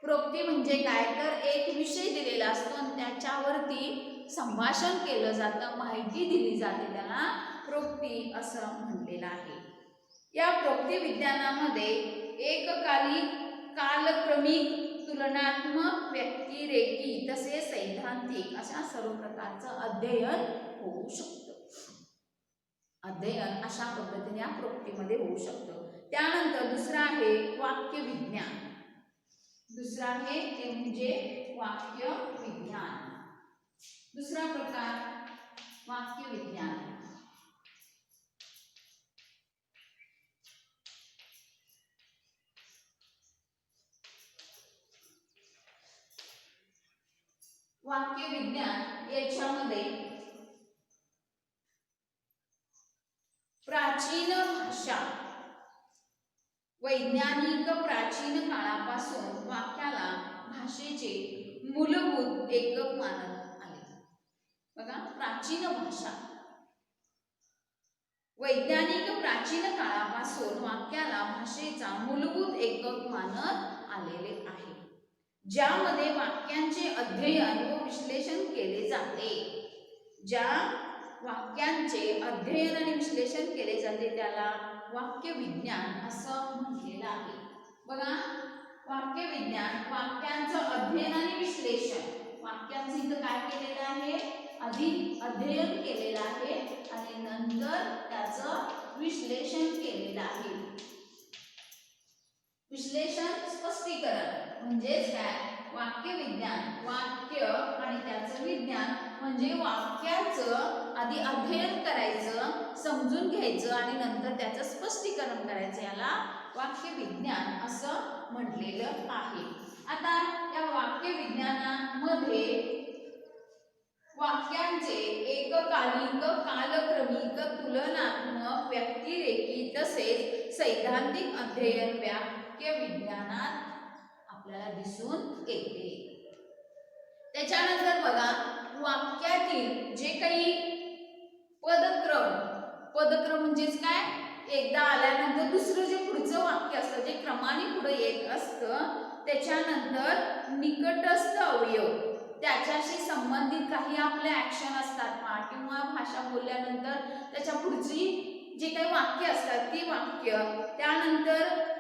S1: प्रोक्ती म्हणजे काय तर एक विषय दिलेला असतो आणि त्याच्यावरती संभाषण केलं जातं, माहिती दिली जाते, त्याला प्रोक्ती असं म्हणलेलं आहे. या प्रोक्ती विज्ञानामध्ये एककालिक, कालक्रमिक, तुलनात्मक, व्यक्तिरेखी तसेच सैद्धांतिक अशा सर्व प्रकारचं अध्ययन होऊ शकतं. अध्ययन अशा पद्धतीने या प्रोक्तीमध्ये होऊ शकतं. त्यानंतर दुसरा आहे वाक्य विज्ञान. दुसरा आहे ते म्हणजे वाक्य विज्ञान. दुसरा प्रकार वाक्य विज्ञान. वाक्य विज्ञान याच्यामध्ये प्राचीन भाषा, वैज्ञानिक प्राचीन काळापासून वाक्याला भाषेचे मूलभूत एकक मानत आले. बघा, प्राचीन भाषा, वैज्ञानिक प्राचीन काळापासून वाक्याला भाषेचा मूलभूत एकक मानत आलेले आहे. ज्यामध्ये वाक्यांचे अध्ययन व विश्लेषण केले जाते. ज्या वाक्यांचे अध्ययन आणि विश्लेषण केले जाते त्याला वाक्य विज्ञान असं म्हटलेलं आहे. बघा, वाक्य विज्ञान वाक्यांचं अध्ययन आणि विश्लेषण. वाक्यांचं इथं काय केलेलं आहे? आधी अध्ययन केलेलं आहे आणि नंतर त्याचं विश्लेषण केलेलं आहे. विश्लेषण, स्पष्टीकरण म्हणजेच काय? वाक्य विज्ञान, वाक्य आणि त्याचं विज्ञान म्हणजे वाक्याचं आधी अध्ययन करायचं, समजून घ्यायचं आणि नंतर त्याचं स्पष्टीकरण करायचं, याला वाक्य विज्ञान असं म्हटलेलं आहे. आता या वाक्य विज्ञानामध्ये वाक्यांचे एककालिक, कालक्रमिक, तुलनात्मक, व्यक्तिरेखी तसेच सैद्धांतिक अध्ययन वाक्य विज्ञानात आपल्याला दिसून येते. त्याच्यानंतर बघा, वाक्यातील जे काही पदक्रम म्हणजेच काय? एकदा आल्यानंतर दुसरं जे पुढचं वाक्य असतं जे क्रमाने पुढे येत असतं, त्याच्यानंतर निकटस्थ अवयव, त्याच्याशी संबंधित काही आपले ऍक्शन असतात किंवा भाषा बोलल्यानंतर त्याच्या पुढची जे काही वाक्य असतात ती वाक्य, त्यानंतर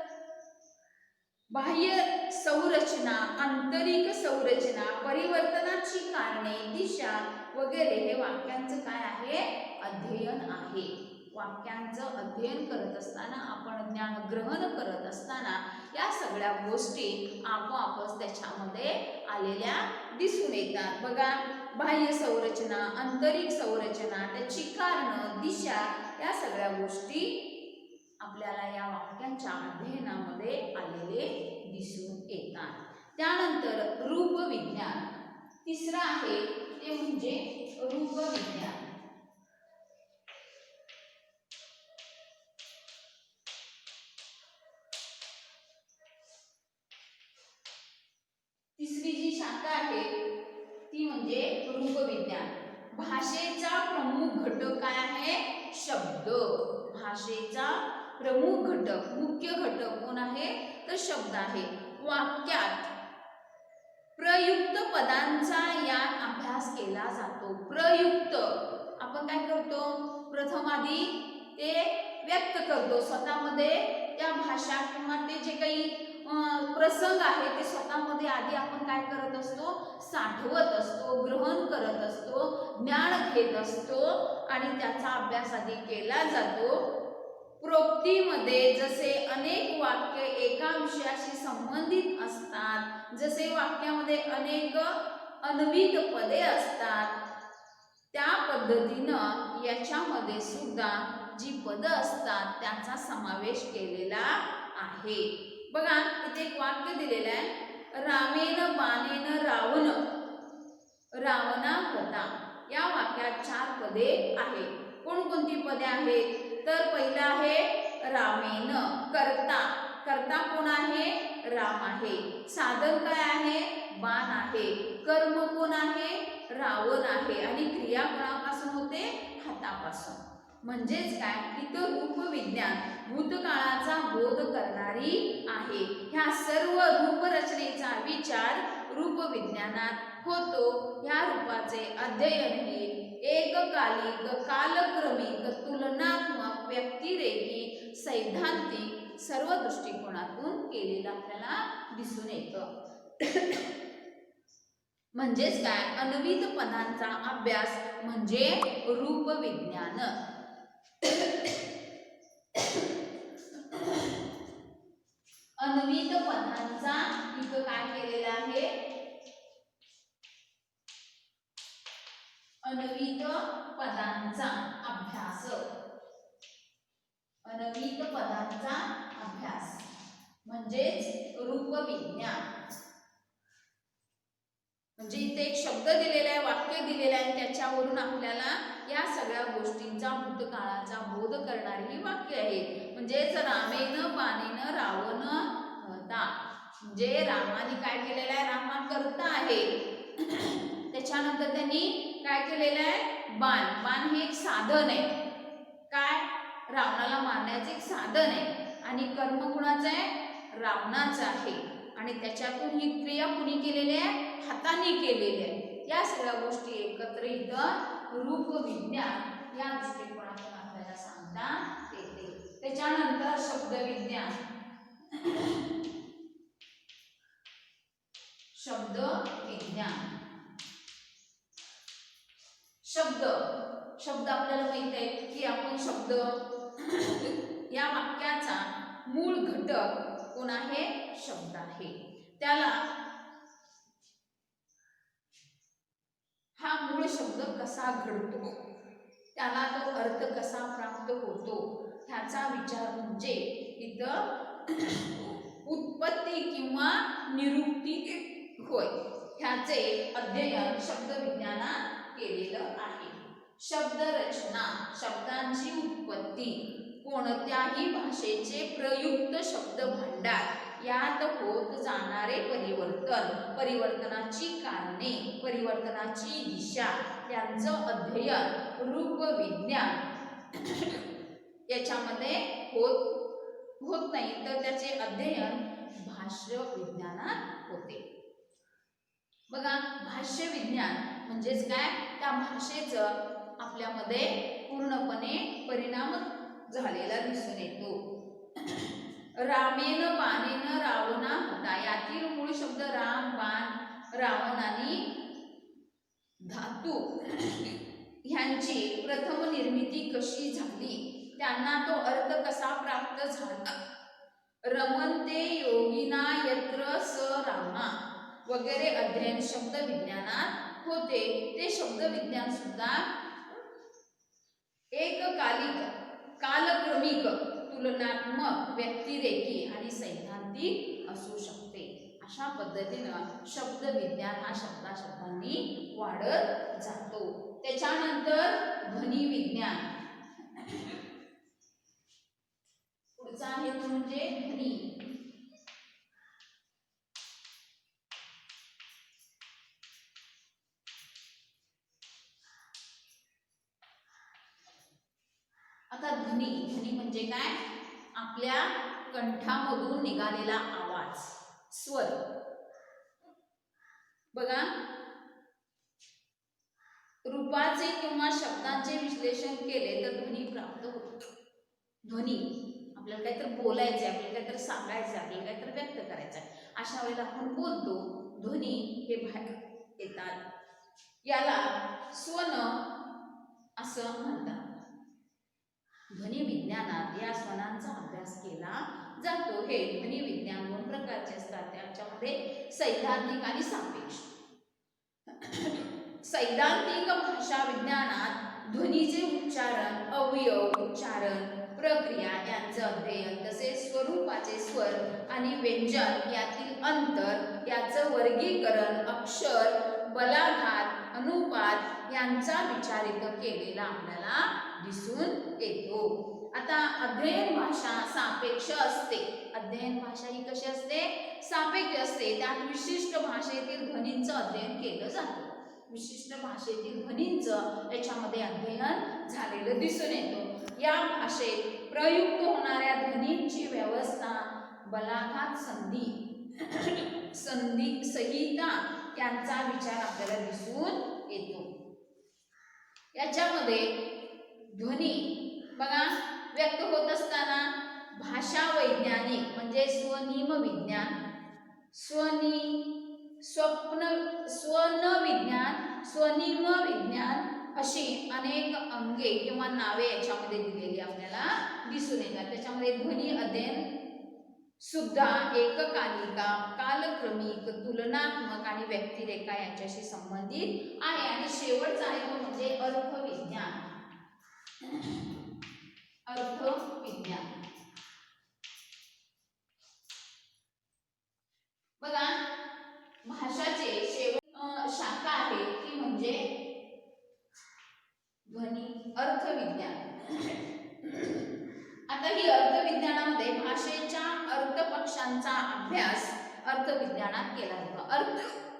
S1: बाह्य संरचना, आंतरिक संरचना, परिवर्तनाची कारणे, दिशा वगैरे हे वाक्यांचं काय आहे? अध्ययन आहे. वाक्यांचं अध्ययन करत असताना, आपण ज्ञान ग्रहण करत असताना या सगळ्या गोष्टी आपोआपच त्याच्यामध्ये आलेल्या दिसून येतात. बघा, बाह्य संरचना, आंतरिक संरचना, त्याची कारणं, दिशा या सगळ्या गोष्टी आपल्याला या वाक्यांच्या अध्ययनामध्ये आलेले दिसून येतात. त्यानंतर रूपविज्ञान तिसरं आहे ते म्हणजे रूपविज्ञान. तिसरी जी शाखा आहे ती म्हणजे रूपविज्ञान. भाषेचा प्रमुख घटक काय आहे? शब्द. भाषेचा प्रमुख घटक, मुख्य घटक कोण आहे? तर शब्द आहे. वाक्यात प्रयुक्त पदांचा यात अभ्यास केला जातो. प्रयुक्त आपण काय करतो? प्रथम आधी ते व्यक्त करतो स्वतःमध्ये, त्या भाषा किंवा ते जे काही प्रसंग आहे ते स्वतःमध्ये आधी आपण काय करत असतो? साठवत असतो, ग्रहण करत असतो, ज्ञान घेत असतो आणि त्याचा अभ्यास आधी केला जातो. प्रोक्तीमध्ये जसे अनेक वाक्य एका विषयाशी संबंधित असतात, जसे वाक्यामध्ये अनेक अन्वित पदे असतात, त्या पद्धतीनं याच्यामध्ये सुद्धा जी पद असतात त्यांचा समावेश केलेला आहे. बघा इथे एक वाक्य दिलेलं आहे, रामेन बाणेन रावण रावणा होता. या वाक्यात 4 पदे आहेत. कोणकोणती पदे आहेत? तर पहिलं आहे रामेन, कर्ता. कर्ता कोण आहे? राम आहे. साधन काय आहे? बाण आहे. कर्म कोण आहे? रावण आहे. आणि क्रिया कोणापासून होते? हातापासून. म्हणजेच काय? इथं रूपविज्ञान भूतकाळाचा बोध करणारी आहे. ह्या सर्व रूपरचनेचा विचार रूपविज्ञानात होतो. ह्या रूपाचे अध्ययन हे एककालिक, कालक्रमिक, तुलनात्मक, व्यक्तिरेखी, सैद्धांतिक सर्व दृष्टिकोनातून केलेलं आपल्याला दिसून येतं. म्हणजेच काय? अन्वित पदांचा अभ्यास म्हणजे रूपविज्ञान. अन्वित पदांचा इथं काय केलेला आहे? अन्वित पदांचा अभ्यास. अन्वित पदांचा अभ्यास म्हणजेच रूपविज्ञान. म्हणजे इथे एक शब्द दिलेला आहे, वाक्य दिलेलं आहे, त्याच्यावरून आपल्याला या सगळ्या गोष्टींचा भूतकाळाचा बोध करणारी ही वाक्य आहेत. म्हणजेच रामेन बाणेन रावण हता. म्हणजे रामाने काय केलेलं आहे? रामा कर्ता आहे. त्याच्यानंतर त्यांनी काय केलेलं आहे? बाण. बाण हे एक साधन आहे. काय? रावणाला मारण्याचे एक साधन आहे. आणि कर्म कुणाचं आहे? रावणाचं आहे. आणि त्याच्यातून ही क्रिया कुणी केलेली आहे? हाताने केलेली आहे. या सगळ्या गोष्टी एकत्र इथं रूपविज्ञान या दृष्टिकोनातून आपल्याला सांगता येते. त्याच्यानंतर शब्दविज्ञान. शब्दविज्ञान. शब्द आपल्याला माहित आहे की आपण शब्द या वाक्याचा मूळ घटक कोण आहे? शब्द आहे. त्याला हा मूळ शब्द कसा घडतो, त्याला तो अर्थ कसा प्राप्त होतो, ह्याचा विचार म्हणजे इथं उत्पत्ती किंवा निरुक्ती होय. ह्याचे अध्ययन शब्दविज्ञानात केलेलं आहे. शब्दरचना, शब्दांची उत्पत्ती, कोणत्याही भाषेचे प्रयुक्त शब्द भांडार, यात होत जाणारे परिवर्तन, परिवर्तनाची कारणे, परिवर्तनाची दिशा यांचं अध्ययन रूपविज्ञान याच्यामध्ये होत नाही, तर त्याचे अध्ययन भाष्य विज्ञानात होते. बघा भाष्य विज्ञान म्हणजेच काय? त्या भाषेचं आपल्यामध्ये पूर्णपणे परिणाम झालेला दिसून येतो. रामेन बाणेन रावणा होता. यातील मूळ शब्द राम, बाण, रावण आणि धातू ह्यांची प्रथम निर्मिती कशी झाली, त्यांना तो अर्थ कसा प्राप्त झाला, रमन्ते योगिना यत्र स रामा वगैरे अध्ययन शब्दविज्ञानात होते. ते शब्दविज्ञान सुद्धा एककालिक, कालक्रमिक, तुलनात्मक, व्यक्तिरेखी आणि सैद्धांतिक असू शकते. अशा पद्धतीनं शब्दविज्ञान हा शब्दांनी वाढत जातो. त्याच्यानंतर ध्वनी विज्ञान, पुढचा आहे तो म्हणजे ध्वनी. आता ध्वनी म्हणजे काय? आपल्या कंठामधून निघालेला आवाज, स्वर. बघा, रूपाचे किंवा शब्दांचे विश्लेषण केले तर ध्वनी प्राप्त होतो. ध्वनी आपल्याला काहीतरी बोलायचंय, आपल्याला काहीतरी सांगायचंय, आपल्याला काहीतरी व्यक्त करायचंय, अशा वेळेला आपण बोलतो. ध्वनी हे बाहेर येतात. याला स्वन असं म्हणतात. ध्वनी विज्ञानात या स्वनांचा अभ्यास केला जातो. हे ध्वनी विज्ञान 2 प्रकारचे असतात. त्याच्यामध्ये सैद्धांतिक आणि सापेक्ष. सैद्धांतिक भाषा विज्ञानात ध्वनीचे उच्चारण, अवयव, उच्चारण, प्रक्रिया यांचं अध्ययन, तसेच स्वरूपाचे स्वर आणि व्यंजन यातील अंतर, याचं वर्गीकरण, अक्षर, बलाघात, अनुपात यांचा विचार इथं केलेला आपल्याला दिसून येतो. आता अध्ययन भाषा सापेक्ष असते. अध्ययन भाषा ही कशी असते? सापेक्ष असते. त्यात विशिष्ट भाषेतील ध्वनींचं अध्ययन केलं जातं. विशिष्ट भाषेतील ध्वनींचं याच्यामध्ये अध्ययन झालेलं दिसून येतं. या भाषेत प्रयुक्त होणाऱ्या ध्वनींची व्यवस्था, बलाघात, संधी, संहिता यांचा विचार आपल्याला दिसून येतो. याच्यामध्ये ध्वनी बघा व्यक्त होत असताना भाषा वैज्ञानिक म्हणजे स्वनिम विज्ञान, स्वन विज्ञान, स्वनिम विज्ञान अशी अनेक अंगे किंवा नावे याच्यामध्ये दिलेली आपल्याला दिसून येतात. त्याच्यामध्ये ध्वनी अध्ययन सुद्धा एककालिका, कालक्रमिक, तुलनात्मक आणि व्यक्तिरेखा यांच्याशी संबंधित आहे. आणि शेवटचा आहे तो म्हणजे अर्थविज्ञान. अर्थविज्ञान बघा, भाषाचे शेवट शाखा आहे ती म्हणजे ध्वनी अर्थविज्ञान. आता ही अर्थविज्ञानामध्ये भाषेच्या अर्थपक्षांचा अभ्यास अर्थविज्ञानात केला जातो.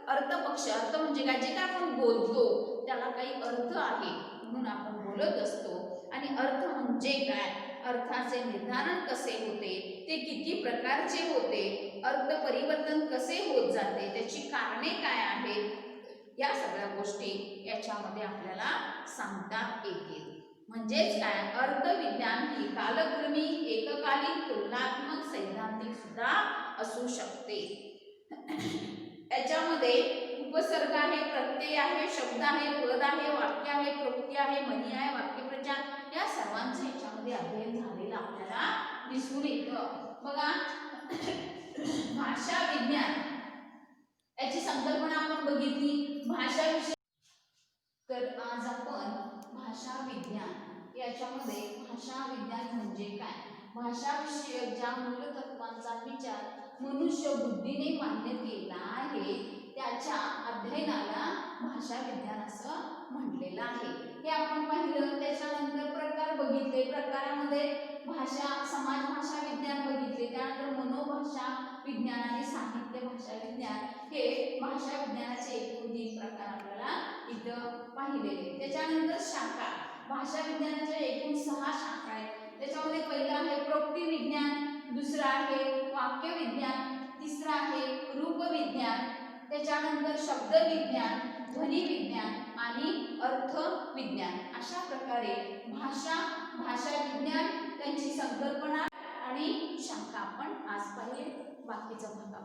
S1: अर्थपक्ष, अर्थ म्हणजे काय? जे काय आपण बोलतो त्याला काही अर्थ आहे म्हणून आपण बोलत असतो. आणि अर्थ म्हणजे काय? अर्थाचे निर्धारण कसे होते, ते किती प्रकारचे होते, अर्थ परिवर्तन कसे होत जाते, त्याची कारणे काय आहेत, या सगळ्या गोष्टी याच्यामध्ये आपल्याला सांगता येतील. म्हणजेच काय? अर्थविज्ञान ही कालक्रमिक, एककालिक, तुलनात्मक, सैद्धांतिक सुद्धा असू शकते. याच्यामध्ये उपसर्ग आहे, प्रत्यय आहे, शब्द आहे, पद आहे, वाक्य आहे, प्रवृत्ती आहे, म्हणी आहे, वाक्यप्रचार, या सर्वांचं याच्यामध्ये अध्ययन झालेलं आपल्याला दिसून येतं. बघा, भाषा विज्ञान याची संकल्पना आपण बघितली. भाषा विषय तर आज आपण भाषा विज्ञान याच्यामध्ये भाषा विज्ञान म्हणजे काय, भाषा विषयक ज्या मूलतत्वांचा विचार मनुष्य बुद्धीने मान्य केला आहे त्याच्या अध्ययनाला भाषा विज्ञान असं म्हटलेलं आहे. हे आपण पाहिलं. त्याच्यानंतर प्रकार बघितले. प्रकारामध्ये भाषा, समाज भाषा विज्ञान बघितले. त्यानंतर मनोभाषा विज्ञान आणि साहित्य भाषा विज्ञान हे भाषा विज्ञानाचे एकूण 3 प्रकार आपल्याला इथं पाहिलेले. त्याच्यानंतर शाखा, भाषा विज्ञानाच्या एकूण 6 शाखा आहेत. त्याच्यामध्ये पहिला आहे प्रवृत्ती विज्ञान, दुसरा आहे वाक्य विज्ञान, तिसरा आहे रूप विज्ञान, त्याच्यानंतर शब्द विज्ञान, ध्वनी विज्ञान आणि अर्थ विज्ञान. अशा प्रकारे भाषा विज्ञान, त्यांची संकल्पना आणि शाखा आपण आज पाहिले. बाकीचा भाग